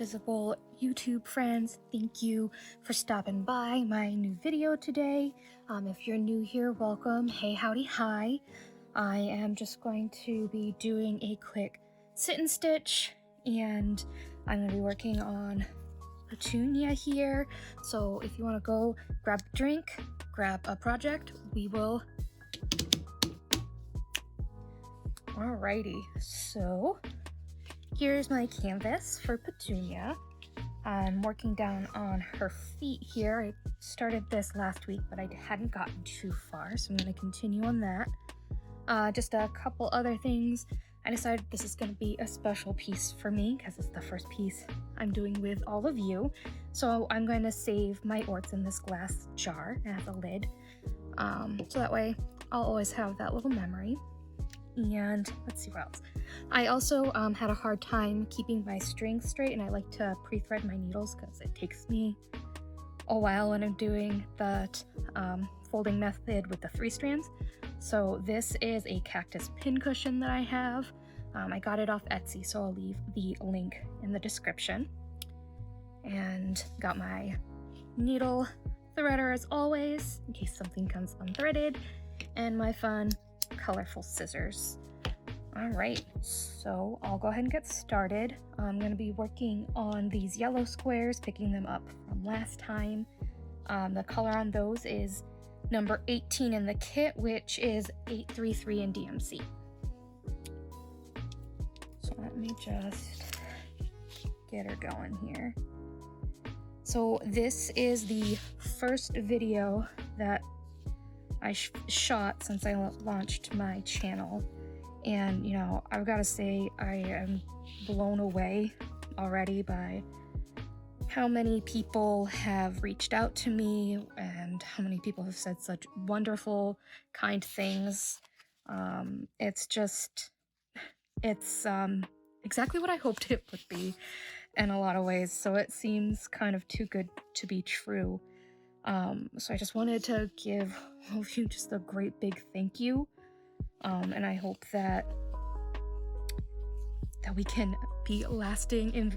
invisible YouTube friends, thank you for stopping by my new video today. If you're new here, welcome. Hey, howdy, hi. I am just going to be doing a quick sit and stitch, and I'm going to be working on Petunia here. So if you want to go grab a drink, grab a project, we will. Alrighty, so here's my canvas for Petunia. I'm working down on her feet here. I started this last week, but I hadn't gotten too far, so I'm going to continue on that. Just a couple other things. I decided this is going to be a special piece for me because it's the first piece I'm doing with all of you. So I'm going to save my orts in this glass jar. It has a lid. So that way I'll always have that little memory. And let's see what else. I also had a hard time keeping my strings straight, and I like to pre-thread my needles because it takes me a while when I'm doing that folding method with the 3 strands. So this is a cactus pin cushion that I have. I got it off Etsy, so I'll leave the link in the description. And got my needle threader as always, in case something comes unthreaded, and my fun colorful scissors. All right, so I'll go ahead and get started. I'm going to be working on these yellow squares, picking them up from last time. The color on those is number 18 in the kit, which is 833 in DMC. So let me just get her going here. So this is the first video that I shot since I launched my channel, and you know, I've got to say I am blown away already by how many people have reached out to me and how many people have said such wonderful, kind things. It's exactly what I hoped it would be in a lot of ways, so it seems kind of too good to be true. So I just wanted to give all of you just a great big thank you, and I hope that we can be lasting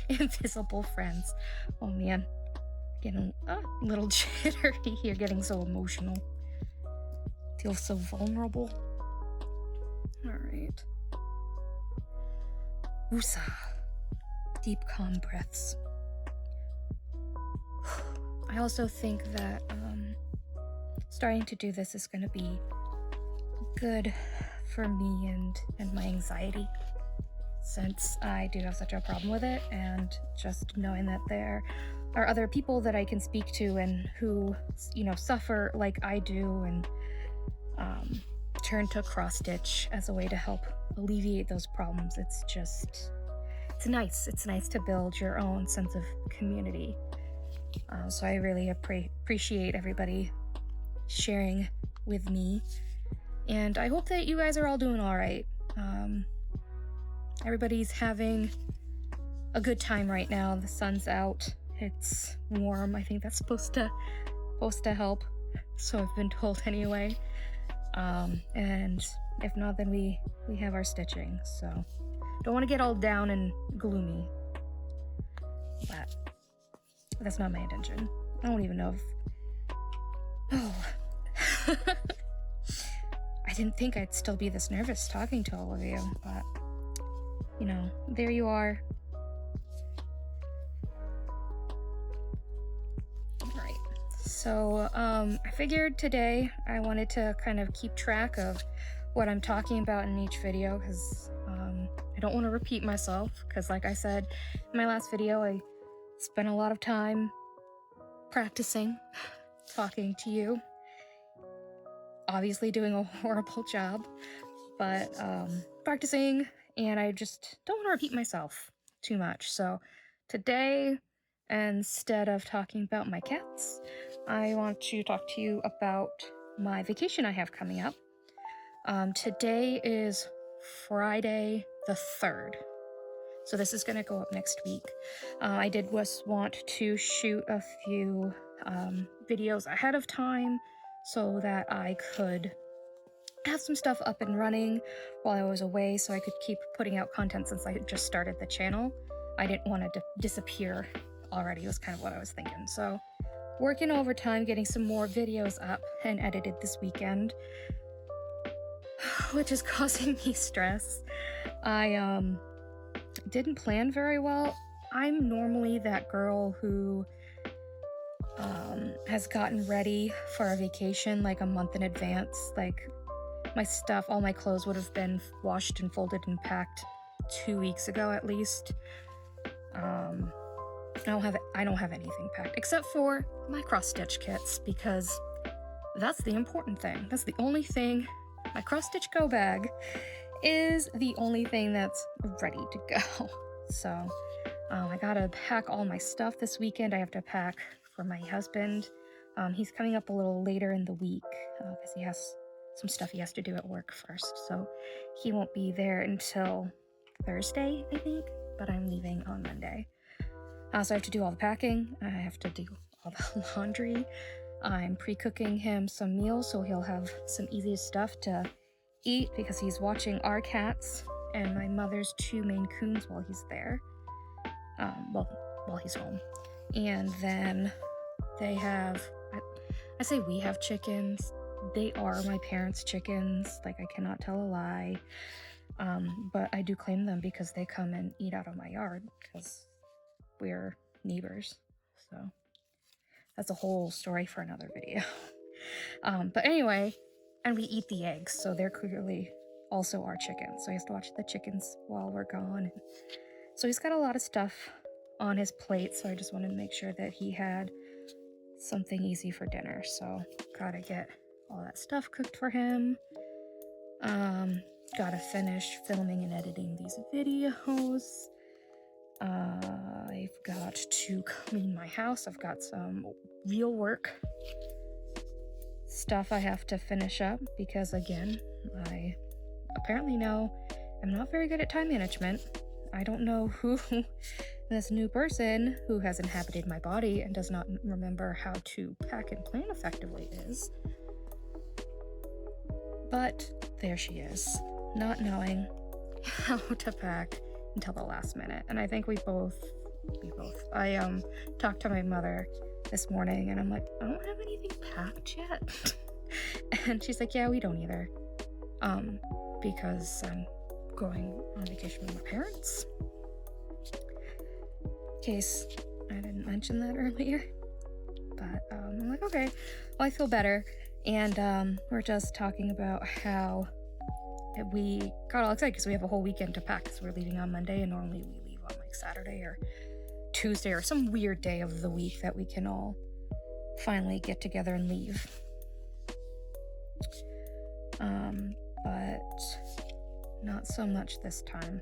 invisible friends. Oh man, getting a little jittery here, getting so emotional. Feel so vulnerable. All right. Woosah. Deep, calm breaths. I also think that starting to do this is going to be good for me and my anxiety, since I do have such a problem with it, and just knowing that there are other people that I can speak to and who, you know, suffer like I do, and turn to cross stitch as a way to help alleviate those problems. It's nice to build your own sense of community. So I really appreciate everybody sharing with me, and I hope that you guys are all doing all right. Everybody's having a good time right now. The sun's out, it's warm. I think that's supposed to help, so I've been told anyway. And if not, then we have our stitching, so don't want to get all down and gloomy, but that's not my intention. I don't even know if... Oh. I didn't think I'd still be this nervous talking to all of you, but, you know, there you are. Alright, so, I figured today I wanted to kind of keep track of what I'm talking about in each video, because, I don't want to repeat myself, because like I said in my last video, I spent a lot of time practicing talking to you. Obviously doing a horrible job, but practicing, and I just don't want to repeat myself too much. So today, instead of talking about my cats, I want to talk to you about my vacation I have coming up. Today is Friday the 3rd. So this is going to go up next week. I did want to shoot a few videos ahead of time so that I could have some stuff up and running while I was away, so I could keep putting out content since I had just started the channel. I didn't want to disappear already, was kind of what I was thinking. So working overtime, getting some more videos up and edited this weekend, which is causing me stress. I didn't plan very well. I'm normally that girl who has gotten ready for a vacation like a month in advance. Like my stuff, all my clothes would have been washed and folded and packed 2 weeks ago at least. I don't have anything packed except for my cross-stitch kits, because that's the important thing. That's the only thing. My cross-stitch go bag is the only thing that's ready to go. So I gotta pack all my stuff this weekend. I have to pack for my husband. He's coming up a little later in the week because he has some stuff he has to do at work first. So he won't be there until Thursday, I think, but I'm leaving on Monday. So I have to do all the packing. I have to do all the laundry. I'm pre-cooking him some meals so he'll have some easy stuff to eat because he's watching our cats and my mother's 2 Maine Coons while he's there. While he's home. And then they have, I say we have chickens. They are my parents' chickens. Like, I cannot tell a lie. But I do claim them because they come and eat out of my yard because we're neighbors. So that's a whole story for another video. But anyway, and we eat the eggs, so they're clearly also our chickens. So he has to watch the chickens while we're gone. So he's got a lot of stuff on his plate, so I just wanted to make sure that he had something easy for dinner. So gotta get all that stuff cooked for him. Gotta finish filming and editing these videos. I've got to clean my house. I've got some real work stuff I have to finish up because, again, I apparently know I'm not very good at time management. I don't know who this new person who has inhabited my body and does not remember how to pack and plan effectively is. But there she is, not knowing how to pack until the last minute. And I think we both, I talked to my mother this morning and I'm like, I don't have anything packed yet. And she's like, yeah, we don't either. Because I'm going on vacation with my parents. In case I didn't mention that earlier. But I'm like, okay, well, I feel better. And we're just talking about how we got all excited because we have a whole weekend to pack because we're leaving on Monday, and normally we leave on like Saturday or Tuesday or some weird day of the week that we can all finally get together and leave. But not so much this time.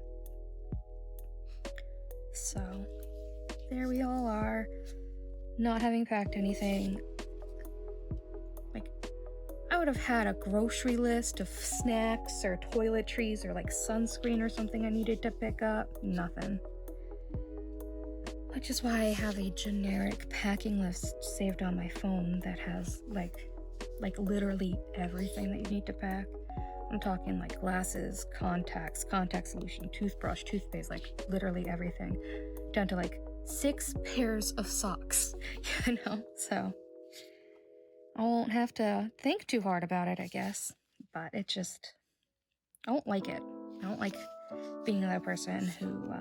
So there we all are, not having packed anything. Like, I would have had a grocery list of snacks or toiletries or like sunscreen or something I needed to pick up. Nothing. Which is why I have a generic packing list saved on my phone that has like literally everything that you need to pack. I'm talking like glasses, contacts, contact solution, toothbrush, toothpaste, like literally everything, down to like 6 pairs of socks, you know? So I won't have to think too hard about it, I guess. But it just, I don't like it. I don't like being the person who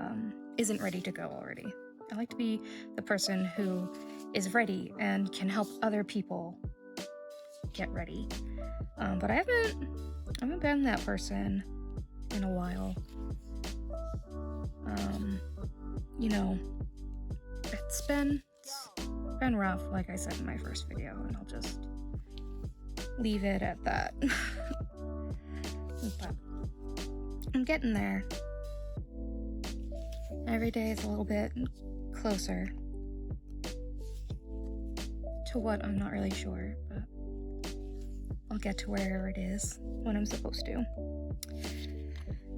isn't ready to go already. I like to be the person who is ready and can help other people get ready. But I haven't been that person in a while. You know, it's been rough, like I said in my first video, and I'll just leave it at that. But I'm getting there. Every day is a little bit closer to what I'm not really sure, but I'll get to wherever it is when I'm supposed to.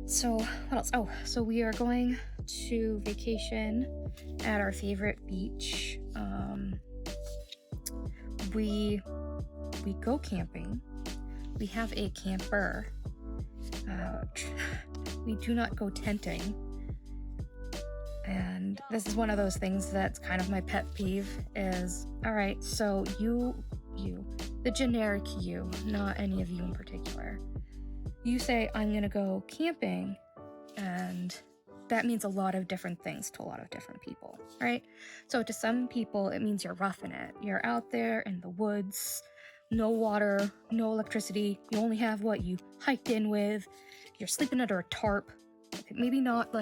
So what else? Oh, so we are going to vacation at our favorite beach. We go camping. We have a camper. We do not go tenting. And this is one of those things that's kind of my pet peeve is, all right, so you, the generic you, not any of you in particular. You say, I'm gonna go camping, and that means a lot of different things to a lot of different people, right? So to some people, it means you're roughing it. You're out there in the woods, no water, no electricity. You only have what you hiked in with. You're sleeping under a tarp. Maybe not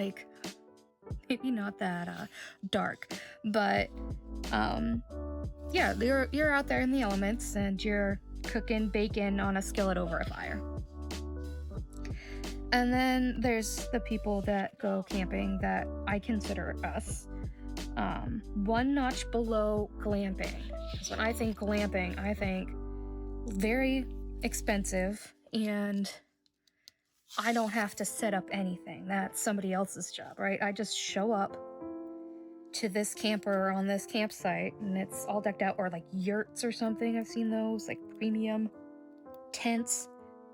that dark, but yeah, you're out there in the elements and you're cooking bacon on a skillet over a fire. And then there's the people that go camping that I consider us one notch below glamping. So when I think glamping, I think very expensive, and I don't have to set up anything. That's somebody else's job, right? I just show up to this camper on this campsite and it's all decked out, or like yurts or something. I've seen those, like premium tents.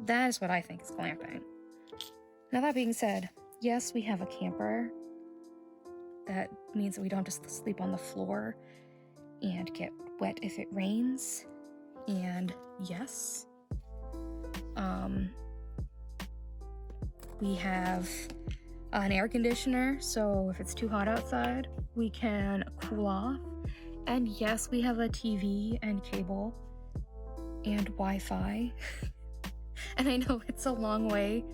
That is what I think is glamping. Now, that being said, yes, we have a camper. That means that we don't just sleep on the floor and get wet if it rains. And yes, we have an air conditioner, so if it's too hot outside, we can cool off. And yes, we have a TV and cable and Wi-Fi. And I know it's a long way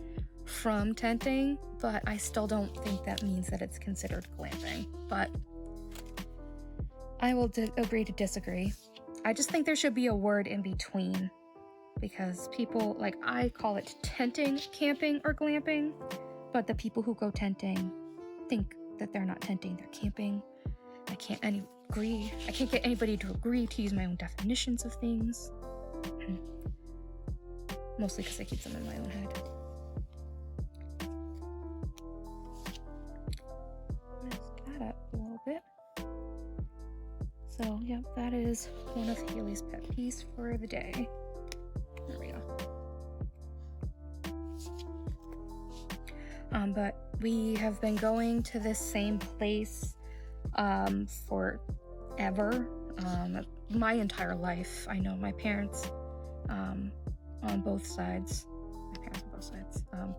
from tenting, but I still don't think that means that it's considered glamping. But I will agree to disagree. I just think there should be a word in between, because people, like, I call it tenting, camping, or glamping, but the people who go tenting think that they're not tenting, they're camping. I can't get anybody to agree to use my own definitions of things. Mostly because I keep them in my own head. Messed that up a little bit. So, yeah, that is one of Haley's pet peeves for the day. There we go. But we have been going to this same place forever. My entire life. I know my parents on both sides.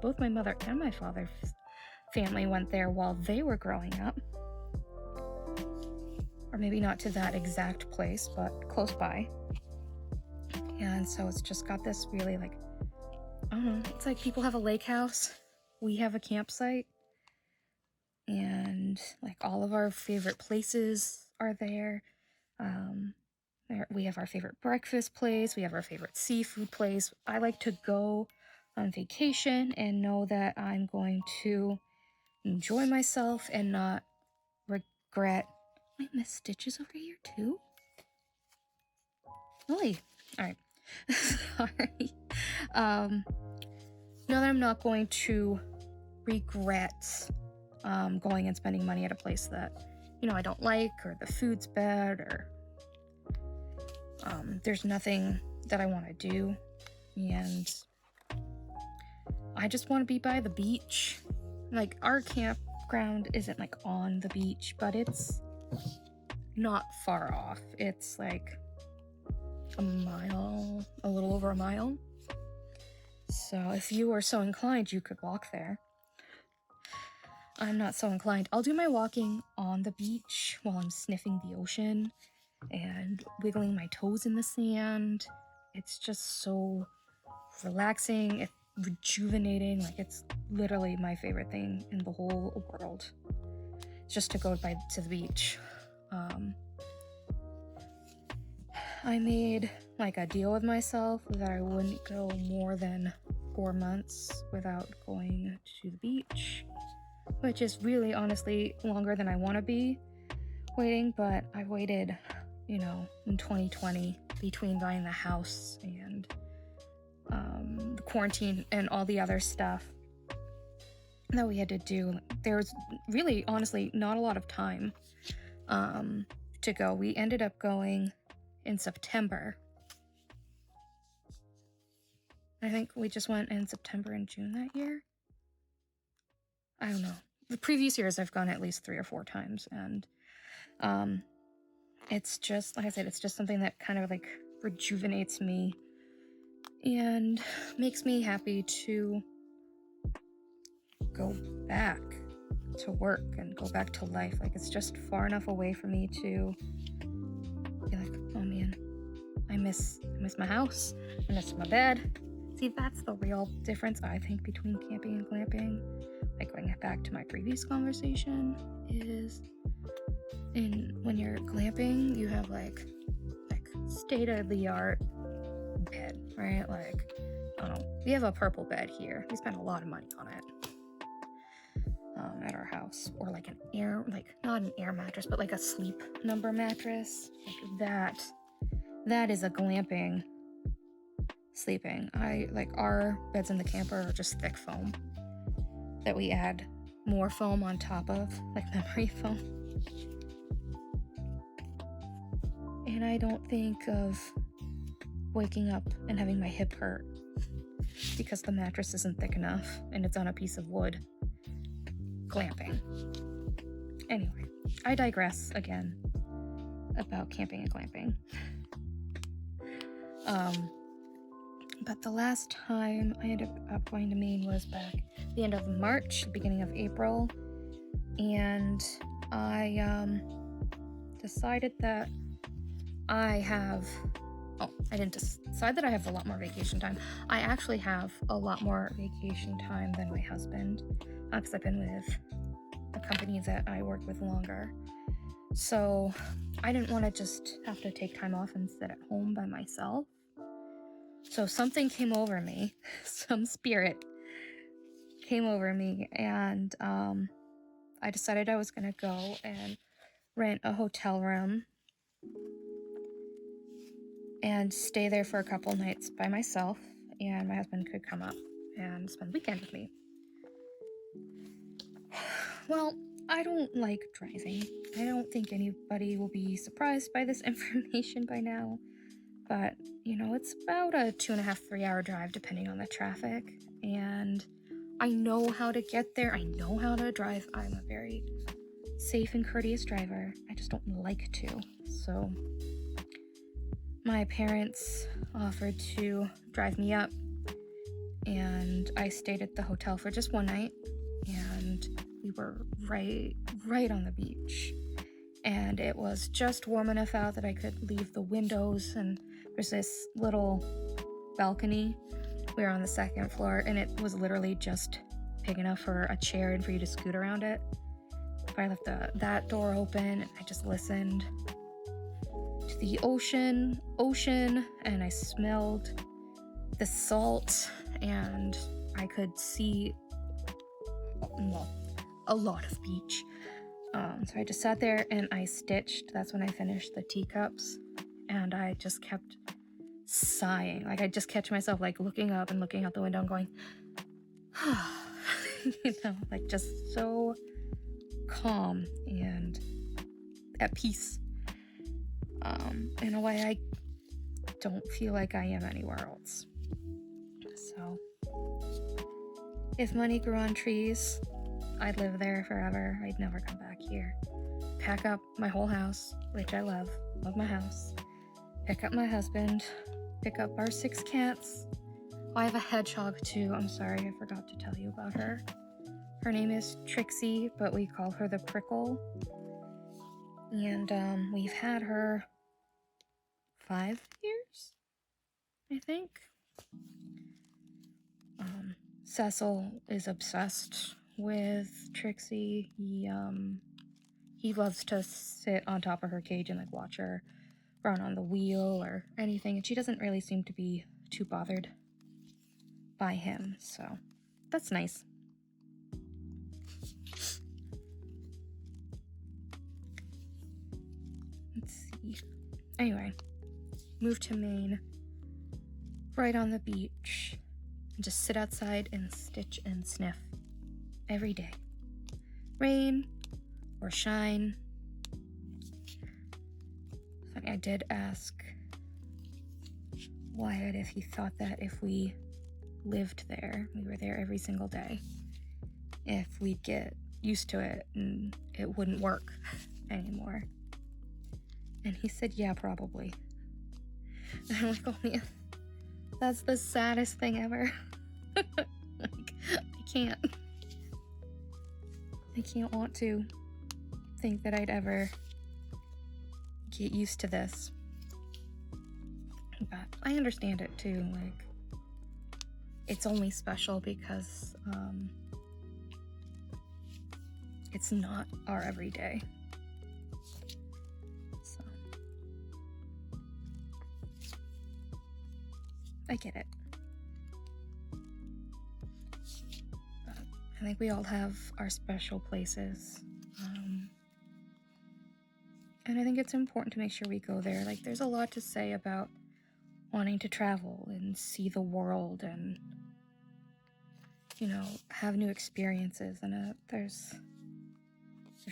Both my mother and my father's family went there while they were growing up. Or maybe not to that exact place, but close by. And so it's just got this really, like, I don't know, it's like people have a lake house, we have a campsite, and like all of our favorite places are there. We have our favorite breakfast place, we have our favorite seafood place. I like to go on vacation and know that I'm going to enjoy myself and not regret. Wait, Miss Stitch is over here too? Really? Alright. Sorry. Know that I'm not going to regret going and spending money at a place that, I don't like, or the food's bad, or there's nothing that I want to do, and I just want to be by the beach. Like, our campground isn't like on the beach, but it's not far off. It's like a little over a mile. So if you are so inclined, you could walk there. I'm not so inclined. I'll do my walking on the beach while I'm sniffing the ocean and wiggling my toes in the sand. It's just so relaxing, it's rejuvenating. Like, it's literally my favorite thing in the whole world, just to go to the beach. I made like a deal with myself that I wouldn't go more than 4 months without going to the beach, which is really honestly longer than I want to be waiting, but I waited, in 2020 between buying the house and the quarantine and all the other stuff that we had to do. There was really honestly not a lot of time to go. We ended up going in September. I think we just went in September and June that year. I don't know. the previous years I've gone at least 3 or 4 times, and it's just, like I said, it's just something that kind of like rejuvenates me and makes me happy to go back to work and go back to life. Like, it's just far enough away for me to be like, oh man, I miss my house, I miss my bed. See, that's the real difference, I think, between camping and glamping. Like, going back to my previous conversation, is when you're glamping, you have like state-of-the-art bed, right? Like, I don't know, we have a purple bed here. We spent a lot of money on it at our house. Or like not an air mattress, but like a sleep number mattress. Like that is a glamping sleeping. Our beds in the camper are just thick foam that we add more foam on top of, like memory foam. And I don't think of waking up and having my hip hurt because the mattress isn't thick enough and it's on a piece of wood. Glamping. Anyway, I digress again about camping and glamping. But the last time I ended up going to Maine was back the end of March, beginning of April, and I decided that I didn't decide that I have a lot more vacation time. I actually have a lot more vacation time than my husband, because I've been with a company that I work with longer. So I didn't want to just have to take time off and sit at home by myself. So something came over me, some spirit came over me, and I decided I was going to go and rent a hotel room and stay there for a couple nights by myself, and my husband could come up and spend the weekend with me. Well, I don't like driving. I don't think anybody will be surprised by this information by now, but, it's about a 2.5-3 hour drive depending on the traffic, and I know how to get there. I know how to drive. I'm a very safe and courteous driver. I just don't like to. So my parents offered to drive me up, and I stayed at the hotel for just one night, and we were right on the beach, and it was just warm enough out that I could leave the windows, and there's this little balcony. We were on the 2nd floor, and it was literally just big enough for a chair and for you to scoot around it. If I left that door open, I just listened to the ocean, and I smelled the salt, and I could see, a lot of beach. So I just sat there and I stitched. That's when I finished the teacups, and I just kept sighing. Like, I just catch myself like looking up and looking out the window and going, like just so calm and at peace. In a way I don't feel like I am anywhere else. So, if money grew on trees, I'd live there forever. I'd never come back here. Pack up my whole house, which I love my house. Pick up my husband. Pick up our 6 cats. I have a hedgehog too. I'm sorry, I forgot to tell you about her. Her name is Trixie, but we call her the Prickle. And we've had her 5 years, I think. Cecil is obsessed with Trixie. He loves to sit on top of her cage and like watch her run on the wheel or anything, and she doesn't really seem to be too bothered by him, so that's nice. Let's see. Anyway, moved to Maine, right on the beach, and just sit outside and stitch and sniff every day. Rain or shine. Funny, I did ask Wyatt if he thought that if we lived there, we were there every single day, if we'd get used to it and it wouldn't work anymore. And he said, yeah, probably. And I'm like, oh man, that's the saddest thing ever. Like, I can't want to think that I'd ever get used to this. But I understand it too. Like, it's only special because it's not our everyday. So I get it. But I think we all have our special places. And I think it's important to make sure we go there. Like, there's a lot to say about wanting to travel and see the world and, you know, have new experiences. And there's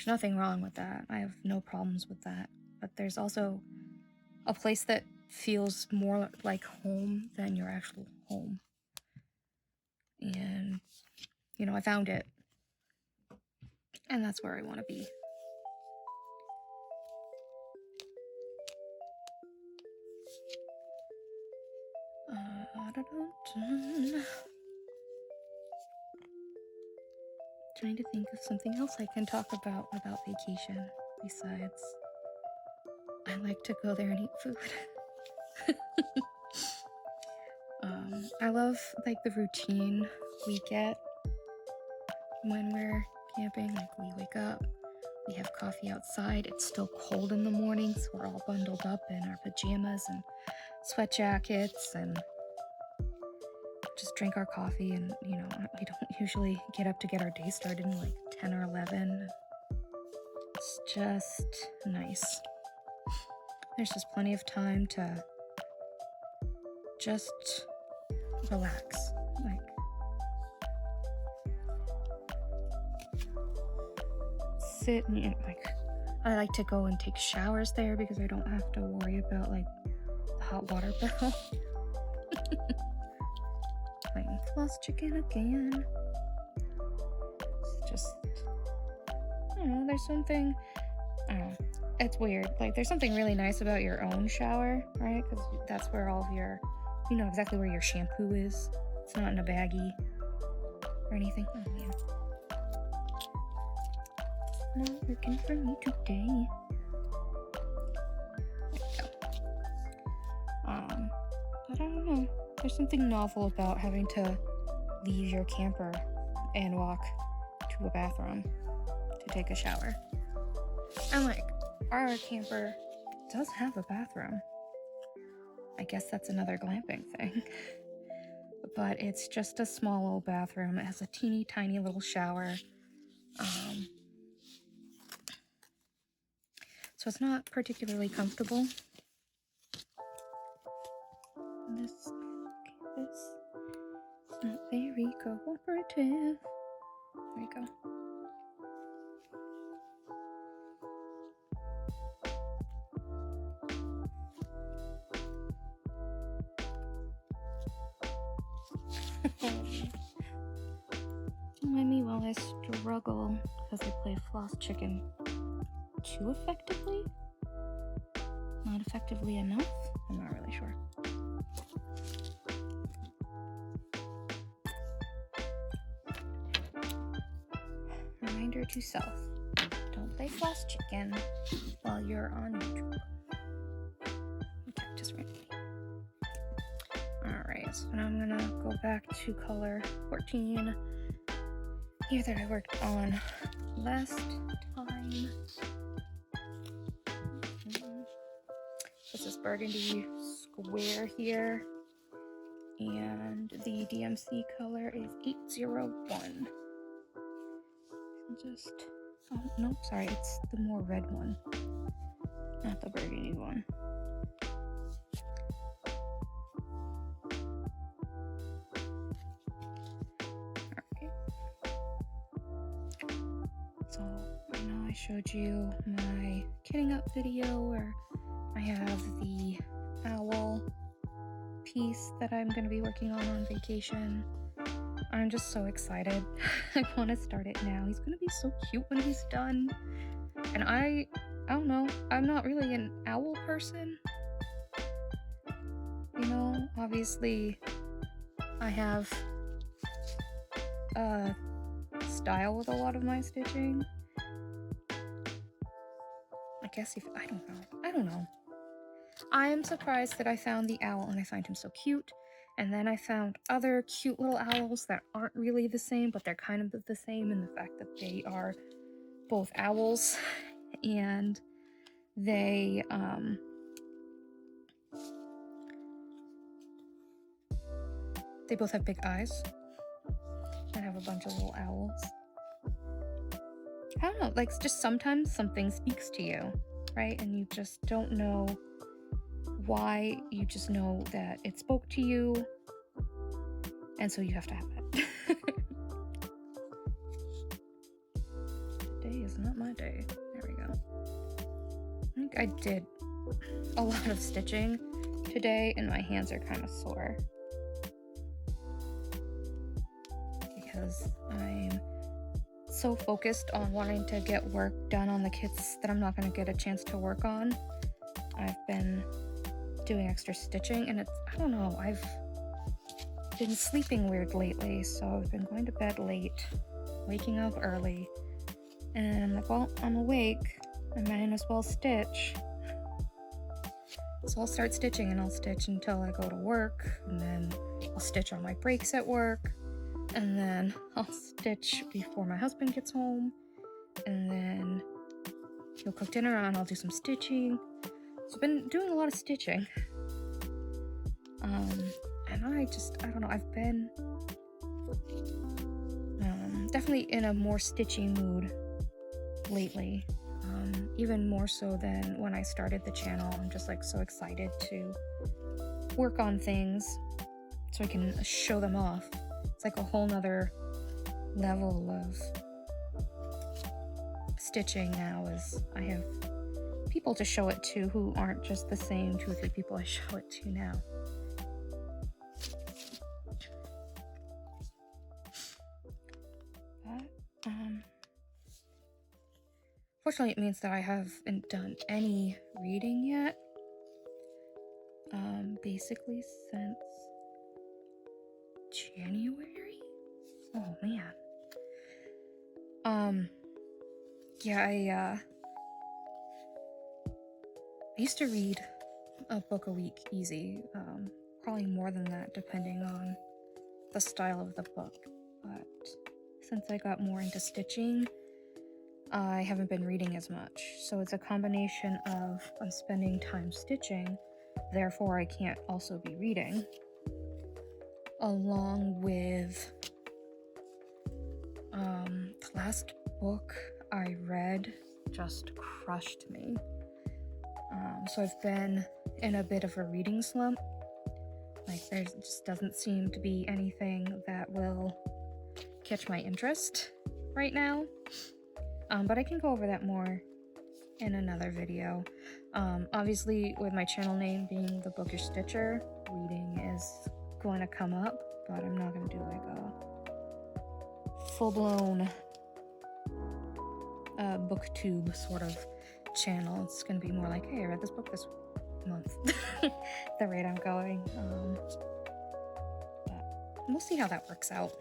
nothing wrong with that. I have no problems with that. But there's also a place that feels more like home than your actual home. And, you know, I found it. And that's where I want to be. Trying to think of something else I can talk about vacation besides I like to go there and eat food. I love like the routine we get when we're camping. Like, we wake up, we have coffee outside. It's still cold in the morning, so we're all bundled up in our pajamas and sweat jackets and just drink our coffee. And, you know, we don't usually get up to get our day started in like 10 or 11. It's just nice. There's just plenty of time to just relax. Like, sit and, like, I like to go and take showers there because I don't have to worry about like the hot water bill. Playing floss chicken again. It's just, I don't know, there's something, I don't know, it's weird. Like, there's something really nice about your own shower, right? Because that's where all of your, you know exactly where your shampoo is. It's not in a baggie or anything. Oh man. It's not working for me today. There we go. But I don't know. There's something novel about having to leave your camper and walk to a bathroom to take a shower. And like, our camper does have a bathroom. I guess that's another glamping thing. But it's just a small old bathroom. It has a teeny tiny little shower. So it's not particularly comfortable. This campus is not very cooperative. There we go. Don't mind me while I struggle because I play floss chicken too effectively? Not effectively enough? I'm not really sure. Reminder to self, don't play floss chicken while you're on YouTube. Okay, just randomly. Alright, so now I'm gonna go back to color 14 here that I worked on last time. This is burgundy square here, and the DMC color is 801. Oh no, sorry, it's the more red one, not the burgundy one. Alright. So, I know I showed you my kitting up video where I have the owl piece that I'm going to be working on vacation. I'm just so excited. I want to start it now. He's gonna be so cute when he's done. And I don't know, I'm not really an owl person. You know, obviously I have a style with a lot of my stitching. I guess if I don't know. I am surprised that I found the owl and I find him so cute. And then I found other cute little owls that aren't really the same, but they're kind of the same in the fact that they are both owls and they both have big eyes and have a bunch of little owls. I don't know, like just sometimes something speaks to you, right? And you just don't know why, you just know that it spoke to you, and so you have to have it. Today is not my day. There we go. I think I did a lot of stitching today, and my hands are kind of sore because I'm so focused on wanting to get work done on the kits that I'm not going to get a chance to work on. I've been doing extra stitching, and I don't know, I've been sleeping weird lately, so I've been going to bed late, waking up early, and I'm like, well, I'm awake, I might as well stitch. So I'll start stitching, and I'll stitch until I go to work, and then I'll stitch on my breaks at work, and then I'll stitch before my husband gets home, and then he'll cook dinner and I'll do some stitching. So I've been doing a lot of stitching. And I don't know, I've been definitely in a more stitchy mood lately. Even more so than when I started the channel. I'm just like so excited to work on things so I can show them off. It's like a whole nother level of stitching now, as I have people to show it to who aren't just the same 2 or 3 people I show it to now. But, fortunately it means that I haven't done any reading yet. Basically since January? Oh man. Yeah, I used to read a book a week easy, probably more than that depending on the style of the book, but since I got more into stitching, I haven't been reading as much, so it's a combination of I'm spending time stitching, therefore I can't also be reading, along with the last book I read just crushed me. So I've been in a bit of a reading slump. Like there just doesn't seem to be anything that will catch my interest right now. But I can go over that more in another video. Obviously with my channel name being the Bookish Stitcher, reading is going to come up, but I'm not going to do like a full-blown booktube sort of channel. It's going to be more like, hey, I read this book this month. The rate I'm going. But we'll see how that works out.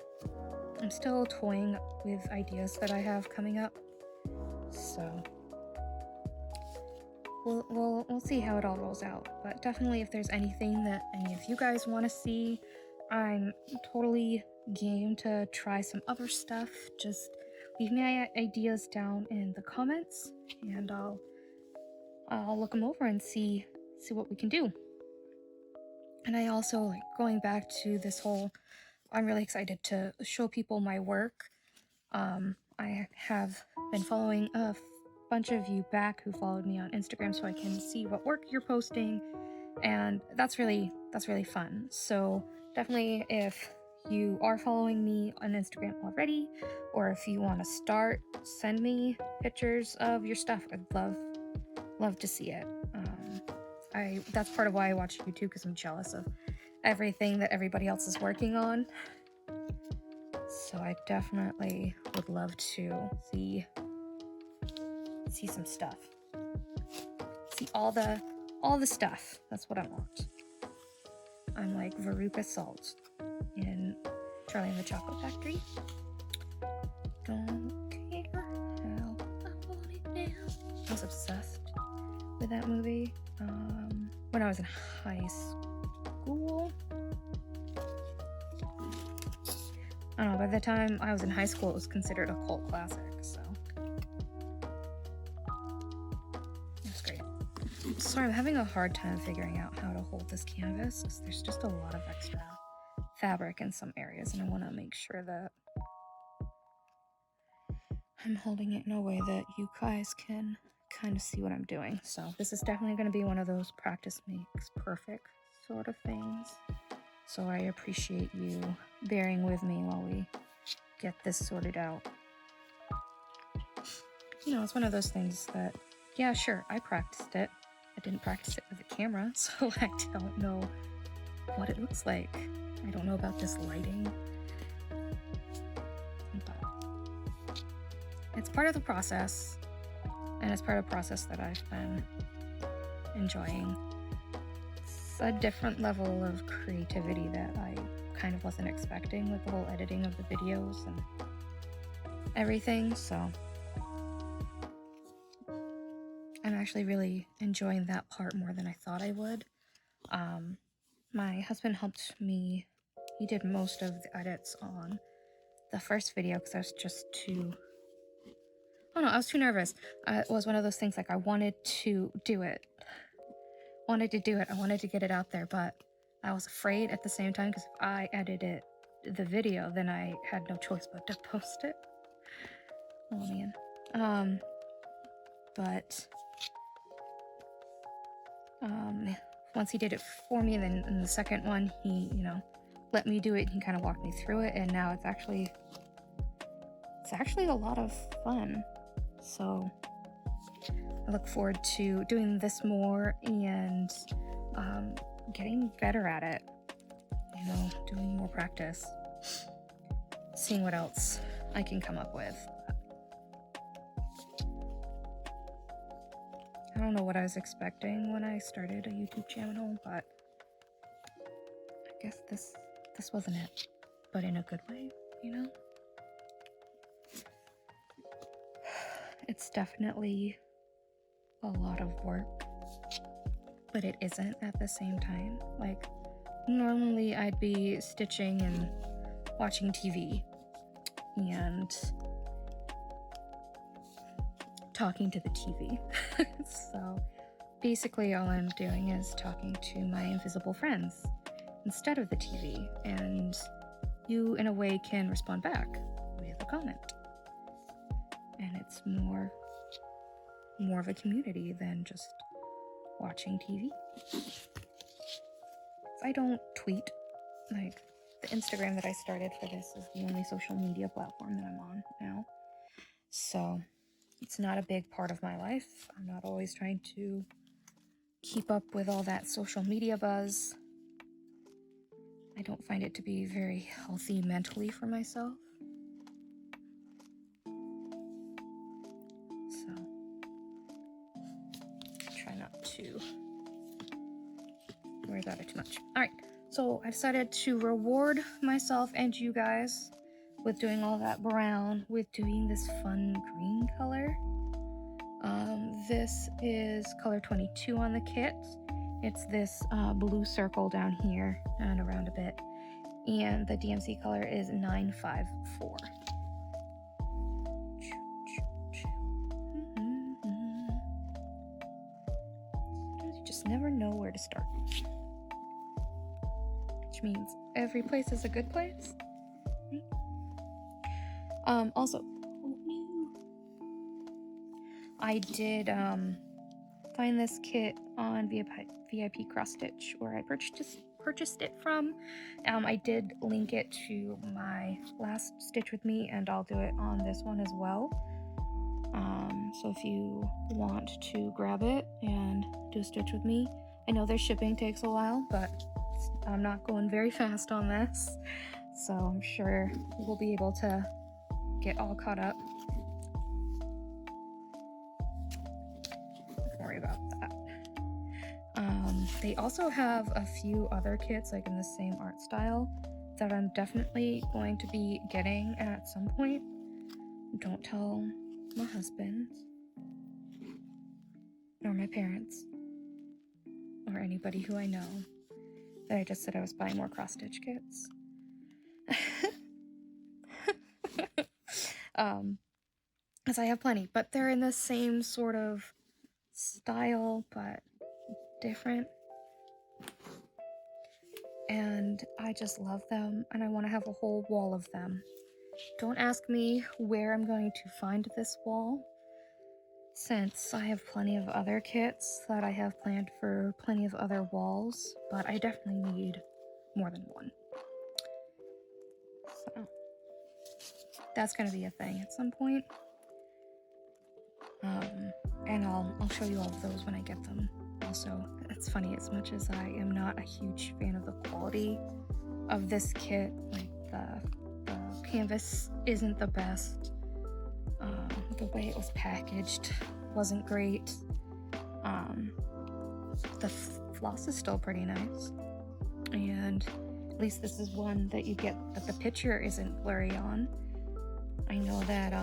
I'm still toying with ideas that I have coming up, so we'll see how it all rolls out. But definitely, if there's anything that any of you guys want to see, I'm totally game to try some other stuff. Just leave me ideas down in the comments, and I'll look them over and see what we can do. And I also, like, going back to this whole, I'm really excited to show people my work. I have been following a bunch of you back who followed me on Instagram so I can see what work you're posting, and that's really fun. So definitely, if you are following me on Instagram already, or if you want to start, send me pictures of your stuff. I'd love to see it. That's part of why I watch YouTube, because I'm jealous of everything that everybody else is working on. So I definitely would love to see some stuff. See all the stuff. That's what I want. I'm like Veruca Salt in Charlie and the Chocolate Factory. Don't care how I want it now. I was obsessed with that movie when I was in high school. I don't know, by the time I was in high school, it was considered a cult classic, so. That's great. Sorry, I'm having a hard time figuring out how to hold this canvas, because there's just a lot of extra fabric in some areas, and I want to make sure that I'm holding it in a way that you guys can kind of see what I'm doing. So this is definitely going to be one of those practice makes perfect sort of things. So I appreciate you bearing with me while we get this sorted out. You know, it's one of those things that, yeah, sure, I practiced it. I didn't practice it with a camera, so I don't know what it looks like. I don't know about this lighting. But it's part of the process, and it's part of the process that I've been enjoying. It's a different level of creativity that I kind of wasn't expecting with the whole editing of the videos and everything, so I'm actually really enjoying that part more than I thought I would. My husband helped me. He did most of the edits on the first video because I was just too... Oh no, I was too nervous. It was one of those things like I wanted to do it. I wanted to get it out there, but I was afraid at the same time because if I edited the video, then I had no choice but to post it. Oh man. But once he did it for me, then in the second one, he, let me do it. He kind of walked me through it, and now it's actually a lot of fun. So I look forward to doing this more and getting better at it. Doing more practice, seeing what else I can come up with. I don't know what I was expecting when I started a YouTube channel, but I guess this wasn't it, but in a good way, It's definitely a lot of work, but it isn't at the same time. Like, normally I'd be stitching and watching TV and talking to the TV. So basically all I'm doing is talking to my invisible friends instead of the TV, and you in a way can respond back with a comment, and it's more of a community than just watching TV. I don't tweet. Like, the Instagram that I started for this is the only social media platform that I'm on now, so it's not a big part of my life. I'm not always trying to keep up with all that social media buzz. I don't find it to be very healthy mentally for myself. So, try not to worry about it too much. Alright, so I decided to reward myself and you guys with doing all that brown, with doing this fun green color. This is color 22 on the kit. It's this blue circle down here and around a bit. And the DMC color is 954. Sometimes you just never know where to start. Which means every place is a good place. Also, I did find this kit on VIP Cross Stitch, where I purchased it from. I did link it to my last Stitch With Me, and I'll do it on this one as well. So if you want to grab it and do a Stitch With Me, I know their shipping takes a while, but I'm not going very fast on this. so I'm sure we'll be able to get all caught up. Don't worry about that. They also have a few other kits like in the same art style that I'm definitely going to be getting at some point. Don't tell my husband or my parents or anybody who I know that I just said I was buying more cross-stitch kits. As I have plenty, but they're in the same sort of style but different, and I just love them, and I want to have a whole wall of them. Don't ask me where I'm going to find this wall, since I have plenty of other kits that I have planned for plenty of other walls, but I definitely need more than one. So that's going to be a thing at some point. And I'll show you all of those when I get them. Also, it's funny, as much as I am not a huge fan of the quality of this kit, like the canvas isn't the best. The way it was packaged wasn't great. The floss is still pretty nice, and at least this is one that you get that the picture isn't blurry on. I know that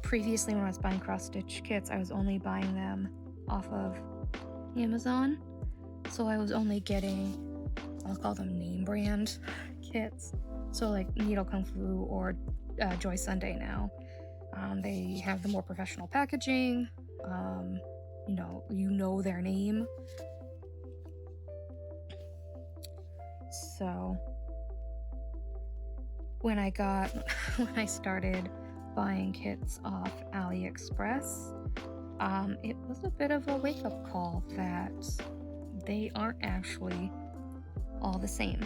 previously when I was buying cross-stitch kits, I was only buying them off of Amazon, so I was only getting, I'll call them name brand kits, so like Needle Kung Fu or Joy Sunday now. They have the more professional packaging, you know their name. So when I started buying kits off AliExpress, it was a bit of a wake-up call that they aren't actually all the same.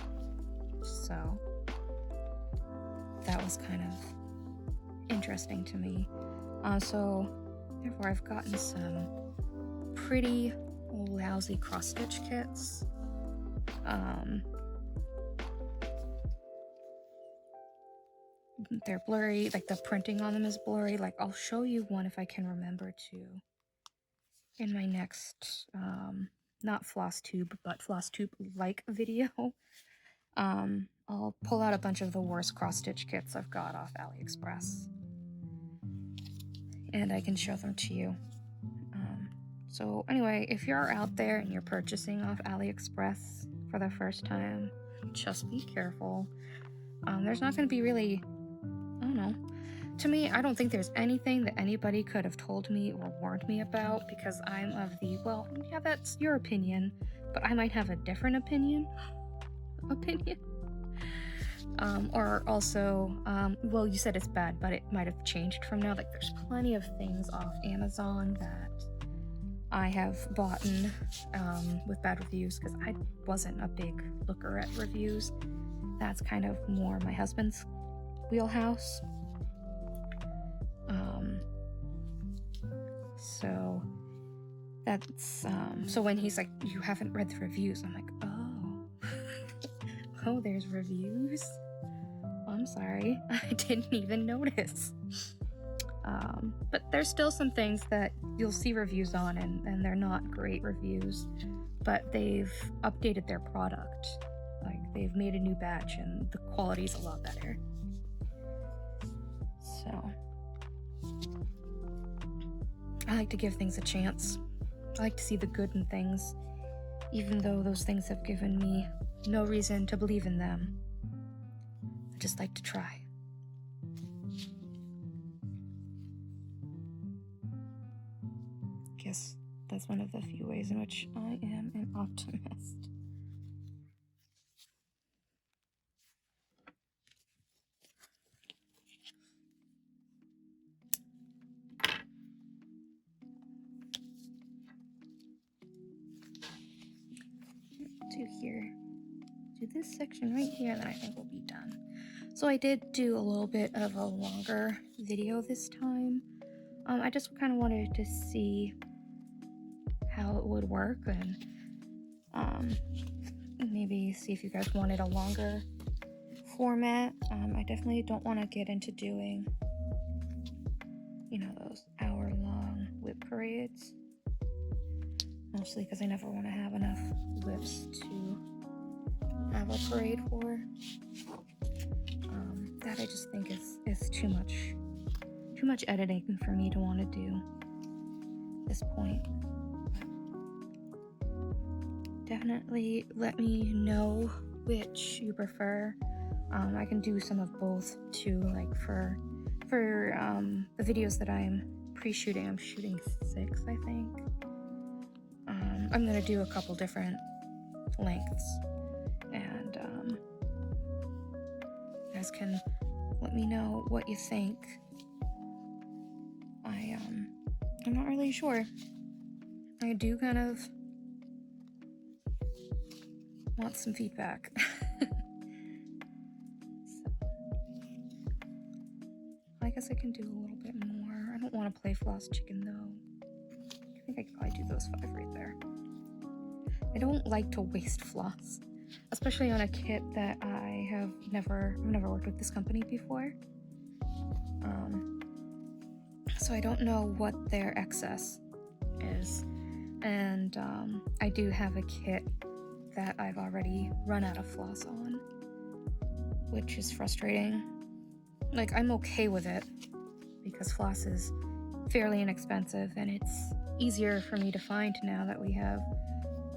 So that was kind of interesting to me. So therefore I've gotten some pretty lousy cross-stitch kits. They're blurry, like the printing on them is blurry. Like, I'll show you one if I can remember to in my next not floss tube but floss tube like video. I'll pull out a bunch of the worst cross-stitch kits I've got off AliExpress, and I can show them to you. So anyway, if you're out there and you're purchasing off AliExpress for the first time, just be careful. There's not going to be really, I don't know. To me, I don't think there's anything that anybody could have told me or warned me about, because I'm of the, well, yeah, that's your opinion, but I might have a different opinion. Or also, well, you said it's bad, but it might have changed from now. Like, there's plenty of things off Amazon that I have bought with bad reviews, because I wasn't a big looker at reviews. That's kind of more my husband's wheelhouse. So that's so when he's like, you haven't read the reviews, I'm like, oh there's reviews, I'm sorry, I didn't even notice. But there's still some things that you'll see reviews on and they're not great reviews, but they've updated their product. Like, they've made a new batch and the quality's a lot better. So I like to give things a chance. I like to see the good in things, even though those things have given me no reason to believe in them. I just like to try. Guess that's one of the few ways in which I am an optimist. Do this section right here, and then I think we'll be done. So I did do a little bit of a longer video this time. I just kind of wanted to see how it would work, and maybe see if you guys wanted a longer format. I definitely don't want to get into doing, you know, those hour-long whip parades. Mostly because I never want to have enough whips to have a parade for. That I just think is too much editing for me to want to do at this point. Definitely let me know which you prefer. I can do some of both too, like for the videos that I'm pre-shooting. I'm shooting 6, I think. I'm gonna do a couple different lengths, and you guys can let me know what you think. I'm not really sure. I do kind of want some feedback. So, I guess I can do a little bit more. I don't want to play floss chicken though. I think I could probably do those 5 right there. I don't like to waste floss, especially on a kit that I've never worked with this company before. So I don't know what their excess is, and I do have a kit that I've already run out of floss on, which is frustrating. Like, I'm okay with it because floss is fairly inexpensive, and it's easier for me to find now that we have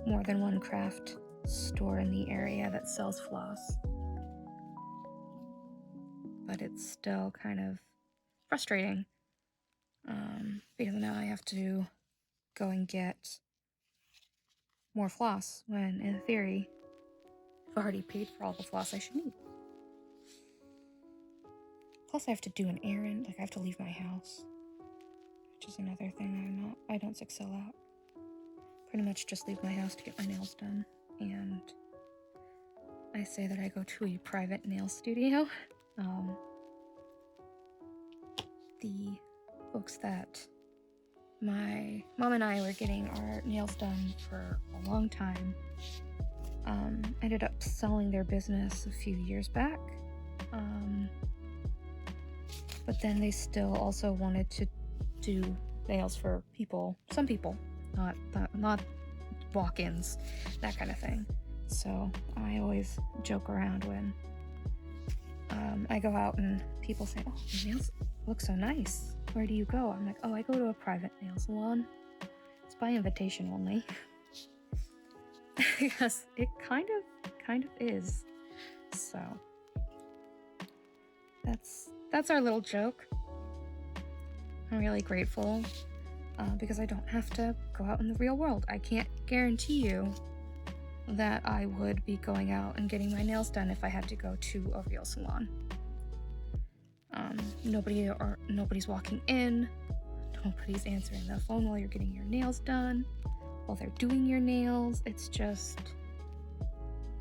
more than one craft store in the area that sells floss. But it's still kind of frustrating because now I have to go and get more floss when, in theory, I've already paid for all the floss I should need. Plus, I have to do an errand. Like, I have to leave my house, which is another thing I don't excel at. Pretty much just leave my house to get my nails done, and I say that I go to a private nail studio. The folks that my mom and I were getting our nails done for a long time ended up selling their business a few years back, but then they still also wanted to do nails for some people, not walk-ins, that kind of thing. So I always joke around when I go out and people say, "Oh, your nails look so nice. Where do you go?" I'm like, "Oh, I go to a private nail salon. It's by invitation only." Because it kind of is. So that's our little joke. I'm really grateful because I don't have to go out in the real world. I can't guarantee you that I would be going out and getting my nails done if I had to go to a real salon. Nobody's walking in. Nobody's answering the phone while you're getting your nails done, while they're doing your nails. It's just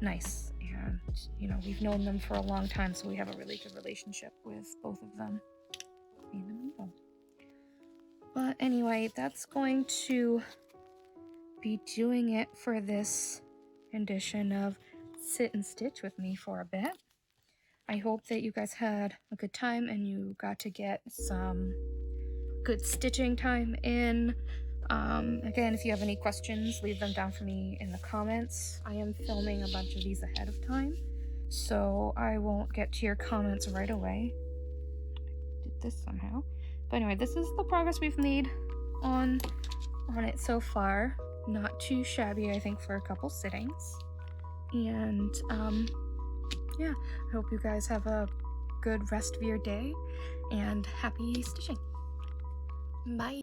nice, and we've known them for a long time, so we have a really good relationship with both of them. But anyway, that's going to be doing it for this edition of Sit and Stitch with me for a bit. I hope that you guys had a good time and you got to get some good stitching time in. Again, if you have any questions, leave them down for me in the comments. I am filming a bunch of these ahead of time, so I won't get to your comments right away. I did this somehow. But anyway, this is the progress we've made on it so far. Not too shabby, I think, for a couple sittings. And yeah, I hope you guys have a good rest of your day and happy stitching. Bye.